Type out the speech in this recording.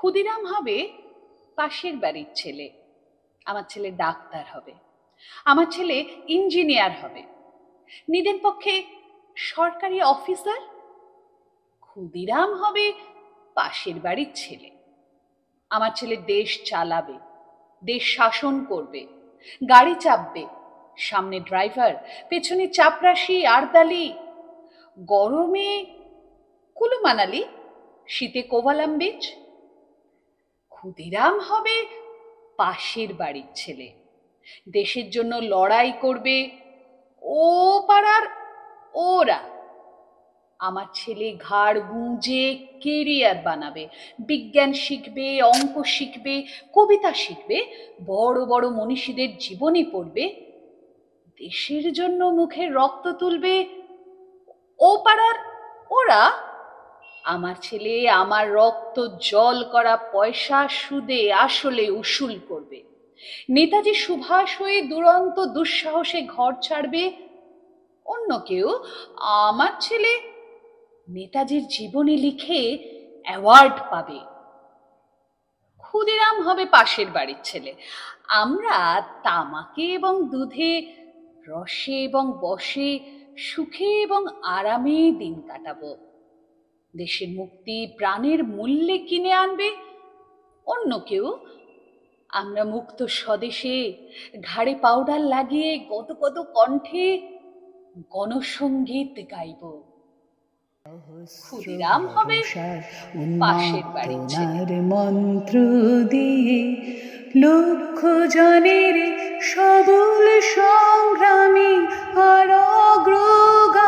ক্ষুদিরাম হবে পাশের বাড়ির ছেলে, আমার ছেলে ডাক্তার হবে, আমার ছেলে ইঞ্জিনিয়ার হবে, নিদেন পক্ষে সরকারি অফিসার। ক্ষুদিরাম হবে পাশের বাড়ির ছেলে, আমার ছেলে দেশ চালাবে, দেশ শাসন করবে, গাড়ি চাপবে, সামনে ড্রাইভার, পেছনে চাপরাশি আরদালি, গরমে কুলু মানালি, শীতে কোভালাম বিচ। ক্ষুদিরাম হবে পাশের বাড়ির ছেলে, দেশের জন্য লড়াই করবে ও পাড়ার ওরা। আমার ছেলে ঘাড় গুঁজে কেরিয়ার বানাবে, বিজ্ঞান শিখবে, অঙ্ক শিখবে, কবিতা শিখবে, বড় বড় মনীষীদের জীবনী পড়বে, দেশের জন্য মুখে রক্ত তুলবে ও পাড়ার ওরা। আমার ছেলে আমার রক্ত জল করা পয়সা সুদে আসলে উসুল করবে, নেতাজি সুভাষ হয়ে দুরন্ত দুঃসাহসে ঘর ছাড়বে। অন্য কেউ আমার ছেলে নেতাজির জীবনী লিখে অ্যাওয়ার্ড পাবে। ক্ষুদিরাম হবে পাশের বাড়ির ছেলে, আমরা তামাকে এবং দুধে, রসে এবং বসে, সুখে এবং আরামে দিন কাটাবো। দেশের মুক্তি প্রাণের মূল্যে কিনে আনবে অন্য কেউ, আমরা মুক্ত স্বদেশে ঘাড়ে পাউডার লাগিয়ে গদগদ কণ্ঠে গণসঙ্গীত গাইব। ক্ষুদিরাম হবে পাশের বাড়ির ছেলে। মন্ত্র দিয়ে লক্ষ জনের সবল সংগ্রামী আর অগ্রগামী